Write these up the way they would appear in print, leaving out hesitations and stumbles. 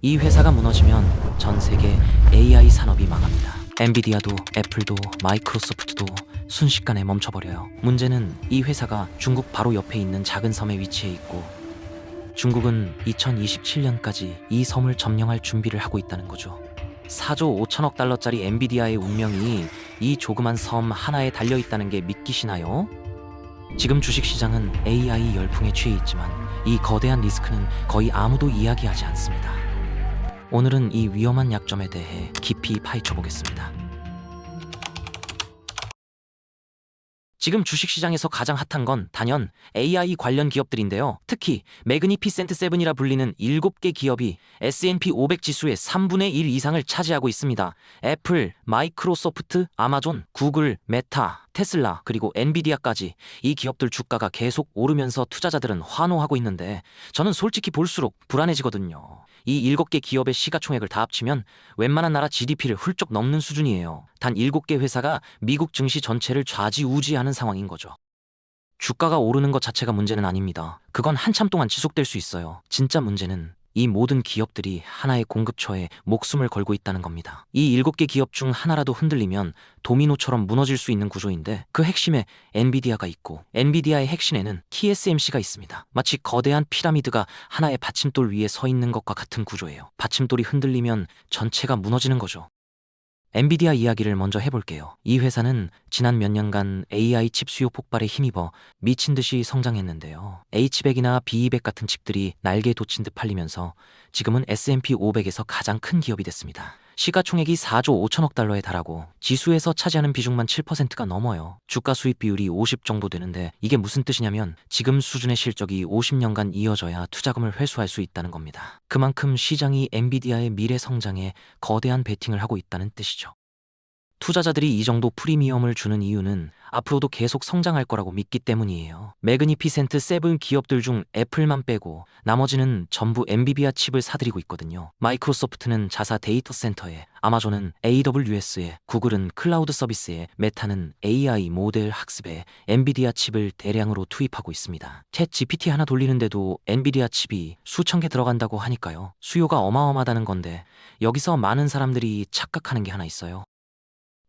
이 회사가 무너지면 전 세계 AI 산업이 망합니다. 엔비디아도 애플도 마이크로소프트도 순식간에 멈춰버려요. 문제는 이 회사가 중국 바로 옆에 있는 작은 섬에 위치해 있고 중국은 2027년까지 이 섬을 점령할 준비를 하고 있다는 거죠. 4조 5천억 달러짜리 엔비디아의 운명이 이 조그만 섬 하나에 달려 있다는 게 믿기시나요? 지금 주식시장은 AI 열풍에 취해 있지만 이 거대한 리스크는 거의 아무도 이야기하지 않습니다. 오늘은 이 위험한 약점에 대해 깊이 파헤쳐 보겠습니다. 지금 주식시장에서 가장 핫한 건 단연 AI 관련 기업들인데요. 특히 매그니피센트 세븐이라 불리는 7개 기업이 S&P 500 지수의 3분의 1 이상을 차지하고 있습니다. 애플, 마이크로소프트, 아마존, 구글, 메타, 테슬라, 그리고 엔비디아까지 이 기업들 주가가 계속 오르면서 투자자들은 환호하고 있는데 저는 솔직히 볼수록 불안해지거든요. 이 7개 기업의 시가총액을 다 합치면 웬만한 나라 GDP를 훌쩍 넘는 수준이에요. 단 7개 회사가 미국 증시 전체를 좌지우지하는 상황인 거죠. 주가가 오르는 것 자체가 문제는 아닙니다. 그건 한참 동안 지속될 수 있어요. 진짜 문제는 이 모든 기업들이 하나의 공급처에 목숨을 걸고 있다는 겁니다. 이 7개 기업 중 하나라도 흔들리면 도미노처럼 무너질 수 있는 구조인데 그 핵심에 엔비디아가 있고 엔비디아의 핵심에는 TSMC가 있습니다. 마치 거대한 피라미드가 하나의 받침돌 위에 서 있는 것과 같은 구조예요. 받침돌이 흔들리면 전체가 무너지는 거죠. 엔비디아 이야기를 먼저 해볼게요. 이 회사는 지난 몇 년간 AI 칩 수요 폭발에 힘입어 미친 듯이 성장했는데요. H100이나 B200 같은 칩들이 날개 돋친 듯 팔리면서 지금은 S&P 500에서 가장 큰 기업이 됐습니다. 시가총액이 4조 5천억 달러에 달하고 지수에서 차지하는 비중만 7%가 넘어요. 주가 수익 비율이 50 정도 되는데 이게 무슨 뜻이냐면 지금 수준의 실적이 50년간 이어져야 투자금을 회수할 수 있다는 겁니다. 그만큼 시장이 엔비디아의 미래 성장에 거대한 베팅을 하고 있다는 뜻이죠. 투자자들이 이 정도 프리미엄을 주는 이유는 앞으로도 계속 성장할 거라고 믿기 때문이에요. 매그니피센트 세븐 기업들 중 애플만 빼고 나머지는 전부 엔비디아 칩을 사들이고 있거든요. 마이크로소프트는 자사 데이터 센터에, 아마존은 AWS에, 구글은 클라우드 서비스에, 메타는 AI 모델 학습에 엔비디아 칩을 대량으로 투입하고 있습니다. 챗 GPT 하나 돌리는데도 엔비디아 칩이 수천 개 들어간다고 하니까요. 수요가 어마어마하다는 건데 여기서 많은 사람들이 착각하는 게 하나 있어요.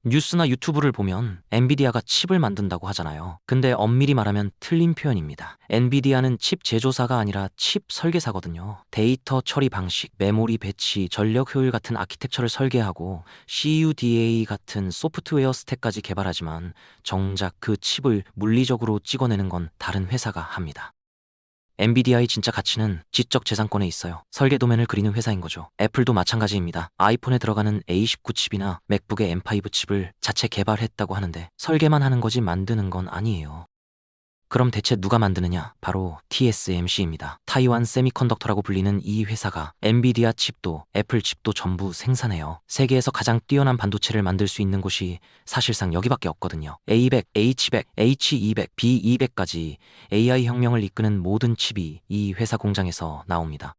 뉴스나 유튜브를 보면 엔비디아가 칩을 만든다고 하잖아요. 근데 엄밀히 말하면 틀린 표현입니다. 엔비디아는 칩 제조사가 아니라 칩 설계사거든요. 데이터 처리 방식, 메모리 배치, 전력 효율 같은 아키텍처를 설계하고 CUDA 같은 소프트웨어 스택까지 개발하지만 정작 그 칩을 물리적으로 찍어내는 건 다른 회사가 합니다. 엔비디아의 진짜 가치는 지적 재산권에 있어요. 설계 도면을 그리는 회사인 거죠. 애플도 마찬가지입니다. 아이폰에 들어가는 A19 칩이나 맥북의 M5 칩을 자체 개발했다고 하는데 설계만 하는 거지 만드는 건 아니에요. 그럼 대체 누가 만드느냐? 바로 TSMC입니다. 타이완 세미컨덕터라고 불리는 이 회사가 엔비디아 칩도 애플 칩도 전부 생산해요. 세계에서 가장 뛰어난 반도체를 만들 수 있는 곳이 사실상 여기밖에 없거든요. A100, H100, H200, B200까지 AI 혁명을 이끄는 모든 칩이 이 회사 공장에서 나옵니다.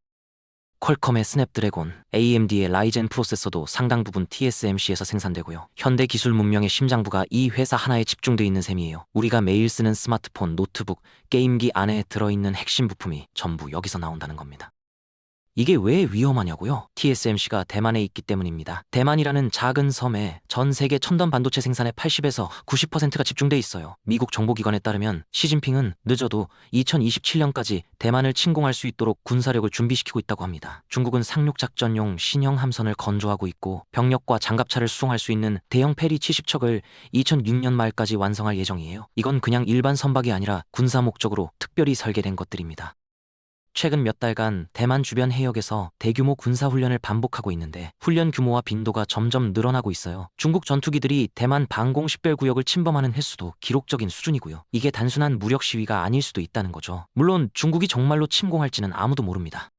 퀄컴의 스냅드래곤, AMD의 라이젠 프로세서도 상당 부분 TSMC에서 생산되고요. 현대 기술 문명의 심장부가 이 회사 하나에 집중돼 있는 셈이에요. 우리가 매일 쓰는 스마트폰, 노트북, 게임기 안에 들어있는 핵심 부품이 전부 여기서 나온다는 겁니다. 이게 왜 위험하냐고요? TSMC가 대만에 있기 때문입니다. 대만이라는 작은 섬에 전 세계 첨단 반도체 생산의 80에서 90%가 집중돼 있어요. 미국 정보기관에 따르면 시진핑은 늦어도 2027년까지 대만을 침공할 수 있도록 군사력을 준비시키고 있다고 합니다. 중국은 상륙작전용 신형 함선을 건조하고 있고 병력과 장갑차를 수송할 수 있는 대형 페리 70척을 2006년 말까지 완성할 예정이에요. 이건 그냥 일반 선박이 아니라 군사 목적으로 특별히 설계된 것들입니다. 최근 몇 달간 대만 주변 해역에서 대규모 군사훈련을 반복하고 있는데 훈련 규모와 빈도가 점점 늘어나고 있어요. 중국 전투기들이 대만 방공 식별구역을 침범하는 횟수도 기록적인 수준이고요. 이게 단순한 무력 시위가 아닐 수도 있다는 거죠. 물론 중국이 정말로 침공할지는 아무도 모릅니다.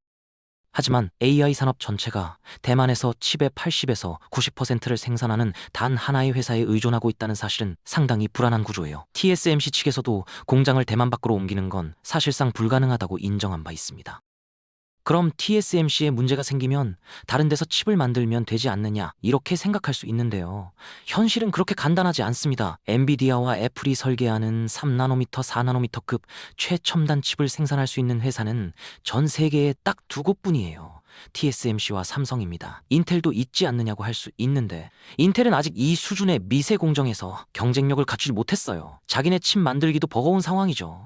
하지만 AI 산업 전체가 대만에서 칩의 80에서 90%를 생산하는 단 하나의 회사에 의존하고 있다는 사실은 상당히 불안한 구조예요. TSMC 측에서도 공장을 대만 밖으로 옮기는 건 사실상 불가능하다고 인정한 바 있습니다. 그럼 TSMC에 문제가 생기면 다른 데서 칩을 만들면 되지 않느냐 이렇게 생각할 수 있는데요. 현실은 그렇게 간단하지 않습니다. 엔비디아와 애플이 설계하는 3나노미터, 4나노미터급 최첨단 칩을 생산할 수 있는 회사는 전 세계에 딱 2곳뿐이에요. TSMC와 삼성입니다. 인텔도 있지 않느냐고 할 수 있는데 인텔은 아직 이 수준의 미세 공정에서 경쟁력을 갖추지 못했어요. 자기네 칩 만들기도 버거운 상황이죠.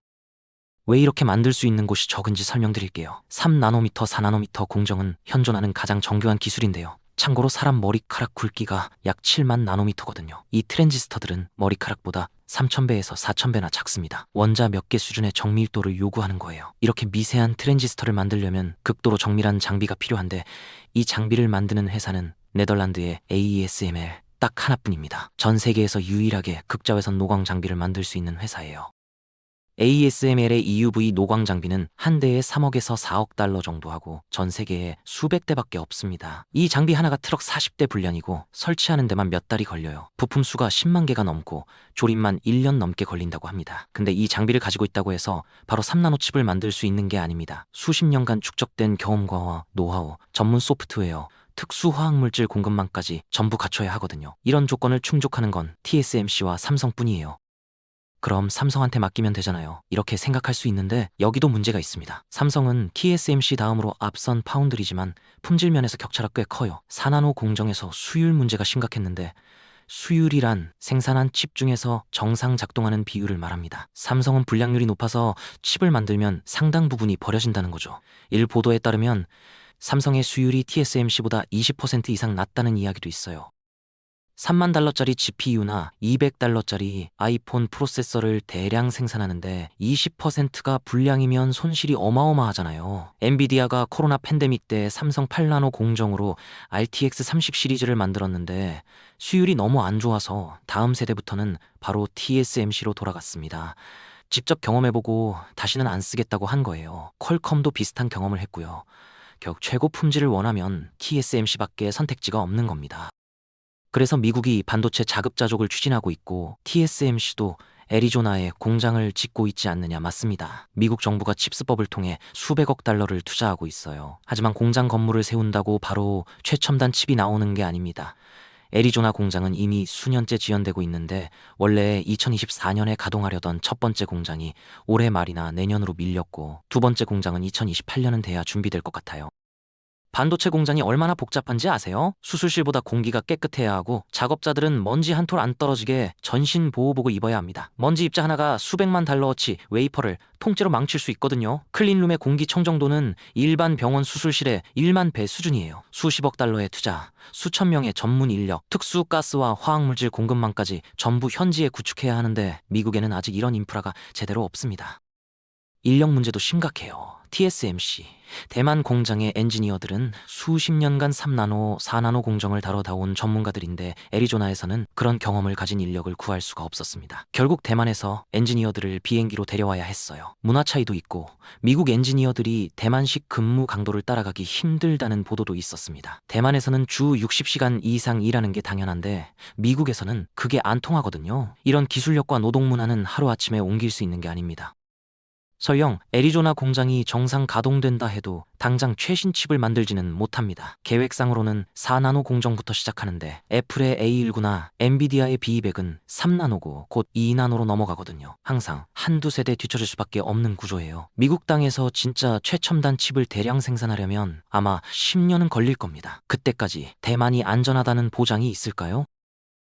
왜 이렇게 만들 수 있는 곳이 적은지 설명드릴게요. 3나노미터, 4나노미터 공정은 현존하는 가장 정교한 기술인데요. 참고로 사람 머리카락 굵기가 약 7만 나노미터거든요. 이 트랜지스터들은 머리카락보다 3000배에서 4000배나 작습니다. 원자 몇 개 수준의 정밀도를 요구하는 거예요. 이렇게 미세한 트랜지스터를 만들려면 극도로 정밀한 장비가 필요한데 이 장비를 만드는 회사는 네덜란드의 ASML 딱 하나뿐입니다. 전 세계에서 유일하게 극자외선 노광 장비를 만들 수 있는 회사예요. ASML의 EUV 노광 장비는 한 대에 3억에서 4억 달러 정도 하고 전 세계에 수백 대밖에 없습니다. 이 장비 하나가 트럭 40대 분량이고 설치하는 데만 몇 달이 걸려요. 부품 수가 10만 개가 넘고 조립만 1년 넘게 걸린다고 합니다. 근데 이 장비를 가지고 있다고 해서 바로 3나노 칩을 만들 수 있는 게 아닙니다. 수십 년간 축적된 경험과 노하우, 전문 소프트웨어, 특수 화학물질 공급망까지 전부 갖춰야 하거든요. 이런 조건을 충족하는 건 TSMC와 삼성뿐이에요. 그럼 삼성한테 맡기면 되잖아요. 이렇게 생각할 수 있는데 여기도 문제가 있습니다. 삼성은 TSMC 다음으로 앞선 파운드리지만 품질 면에서 격차가 꽤 커요. 4나노 공정에서 수율 문제가 심각했는데 수율이란 생산한 칩 중에서 정상 작동하는 비율을 말합니다. 삼성은 불량률이 높아서 칩을 만들면 상당 부분이 버려진다는 거죠. 일 보도에 따르면 삼성의 수율이 TSMC보다 20% 이상 낮다는 이야기도 있어요. 3만 달러짜리 GPU나 200달러짜리 아이폰 프로세서를 대량 생산하는데 20%가 불량이면 손실이 어마어마하잖아요. 엔비디아가 코로나 팬데믹 때 삼성 8나노 공정으로 RTX 30 시리즈를 만들었는데 수율이 너무 안 좋아서 다음 세대부터는 바로 TSMC로 돌아갔습니다. 직접 경험해보고 다시는 안 쓰겠다고 한 거예요. 퀄컴도 비슷한 경험을 했고요. 결국 최고 품질을 원하면 TSMC밖에 선택지가 없는 겁니다. 그래서 미국이 반도체 자급자족을 추진하고 있고 TSMC도 애리조나에 공장을 짓고 있지 않느냐 맞습니다. 미국 정부가 칩스법을 통해 수백억 달러를 투자하고 있어요. 하지만 공장 건물을 세운다고 바로 최첨단 칩이 나오는 게 아닙니다. 애리조나 공장은 이미 수년째 지연되고 있는데 원래 2024년에 가동하려던 첫 번째 공장이 올해 말이나 내년으로 밀렸고 두 번째 공장은 2028년은 돼야 준비될 것 같아요. 반도체 공장이 얼마나 복잡한지 아세요? 수술실보다 공기가 깨끗해야 하고 작업자들은 먼지 한 톨 안 떨어지게 전신 보호복을 입어야 합니다. 먼지 입자 하나가 수백만 달러어치 웨이퍼를 통째로 망칠 수 있거든요. 클린룸의 공기 청정도는 일반 병원 수술실의 1만 배 수준이에요. 수십억 달러의 투자, 수천 명의 전문 인력, 특수 가스와 화학물질 공급망까지 전부 현지에 구축해야 하는데 미국에는 아직 이런 인프라가 제대로 없습니다. 인력 문제도 심각해요. TSMC, 대만 공장의 엔지니어들은 수십 년간 3나노, 4나노 공정을 다뤄다 온 전문가들인데 애리조나에서는 그런 경험을 가진 인력을 구할 수가 없었습니다. 결국 대만에서 엔지니어들을 비행기로 데려와야 했어요. 문화 차이도 있고 미국 엔지니어들이 대만식 근무 강도를 따라가기 힘들다는 보도도 있었습니다. 대만에서는 주 60시간 이상 일하는 게 당연한데 미국에서는 그게 안 통하거든요. 이런 기술력과 노동 문화는 하루아침에 옮길 수 있는 게 아닙니다. 설령 애리조나 공장이 정상 가동된다 해도 당장 최신 칩을 만들지는 못합니다. 계획상으로는 4나노 공정부터 시작하는데 애플의 A19나 엔비디아의 B200은 3나노고 곧 2나노로 넘어가거든요. 항상 한두 세대 뒤처질 수밖에 없는 구조예요. 미국 땅에서 진짜 최첨단 칩을 대량 생산하려면 아마 10년은 걸릴 겁니다. 그때까지 대만이 안전하다는 보장이 있을까요?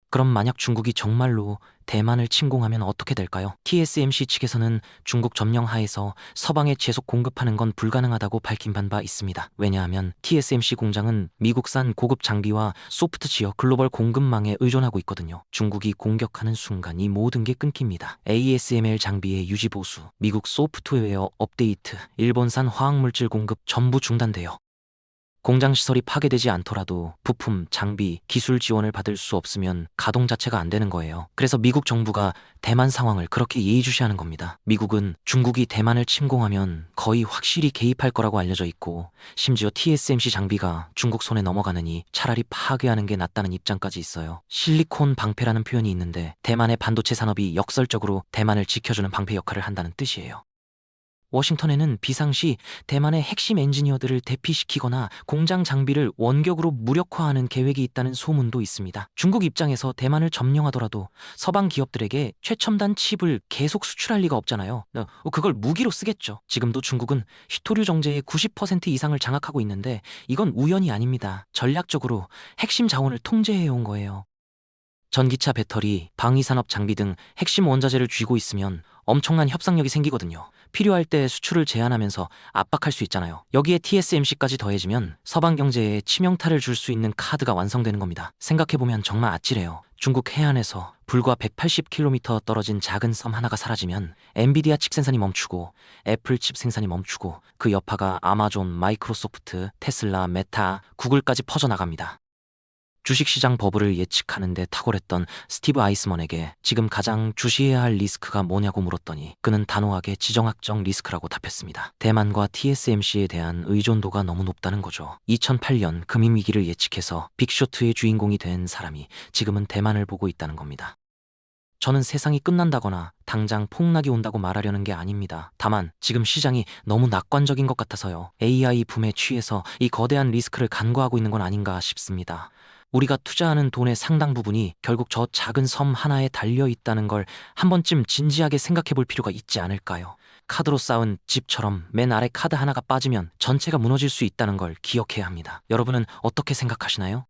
그럼 만약 중국이 정말로 대만을 침공하면 어떻게 될까요? TSMC 측에서는 중국 점령 하에서 서방에 계속 공급하는 건 불가능하다고 밝힌 바 있습니다. 왜냐하면 TSMC 공장은 미국산 고급 장비와 소프트웨어 글로벌 공급망에 의존하고 있거든요. 중국이 공격하는 순간 이 모든 게 끊깁니다. ASML 장비의 유지 보수, 미국 소프트웨어 업데이트, 일본산 화학물질 공급 전부 중단돼요. 공장 시설이 파괴되지 않더라도 부품, 장비, 기술 지원을 받을 수 없으면 가동 자체가 안 되는 거예요. 그래서 미국 정부가 대만 상황을 그렇게 예의주시하는 겁니다. 미국은 중국이 대만을 침공하면 거의 확실히 개입할 거라고 알려져 있고 심지어 TSMC 장비가 중국 손에 넘어가느니 차라리 파괴하는 게 낫다는 입장까지 있어요. 실리콘 방패라는 표현이 있는데 대만의 반도체 산업이 역설적으로 대만을 지켜주는 방패 역할을 한다는 뜻이에요. 워싱턴에는 비상시 대만의 핵심 엔지니어들을 대피시키거나 공장 장비를 원격으로 무력화하는 계획이 있다는 소문도 있습니다. 중국 입장에서 대만을 점령하더라도 서방 기업들에게 최첨단 칩을 계속 수출할 리가 없잖아요. 그걸 무기로 쓰겠죠. 지금도 중국은 휘토류 정제의 90% 이상을 장악하고 있는데 이건 우연이 아닙니다. 전략적으로 핵심 자원을 통제해온 거예요. 전기차 배터리, 방위산업 장비 등 핵심 원자재를 쥐고 있으면 엄청난 협상력이 생기거든요. 필요할 때 수출을 제한하면서 압박할 수 있잖아요. 여기에 TSMC까지 더해지면 서방 경제에 치명타를 줄 수 있는 카드가 완성되는 겁니다. 생각해보면 정말 아찔해요. 중국 해안에서 불과 180km 떨어진 작은 섬 하나가 사라지면 엔비디아 칩 생산이 멈추고 애플 칩 생산이 멈추고 그 여파가 아마존, 마이크로소프트, 테슬라, 메타, 구글까지 퍼져나갑니다. 주식시장 버블을 예측하는데 탁월했던 스티브 아이스먼에게 지금 가장 주시해야 할 리스크가 뭐냐고 물었더니 그는 단호하게 지정학적 리스크라고 답했습니다. 대만과 TSMC에 대한 의존도가 너무 높다는 거죠. 2008년 금융위기를 예측해서 빅쇼트의 주인공이 된 사람이 지금은 대만을 보고 있다는 겁니다. 저는 세상이 끝난다거나 당장 폭락이 온다고 말하려는 게 아닙니다. 다만 지금 시장이 너무 낙관적인 것 같아서요. AI 붐에 취해서 이 거대한 리스크를 간과하고 있는 건 아닌가 싶습니다. 우리가 투자하는 돈의 상당 부분이 결국 저 작은 섬 하나에 달려 있다는 걸 한 번쯤 진지하게 생각해 볼 필요가 있지 않을까요? 카드로 쌓은 집처럼 맨 아래 카드 하나가 빠지면 전체가 무너질 수 있다는 걸 기억해야 합니다. 여러분은 어떻게 생각하시나요?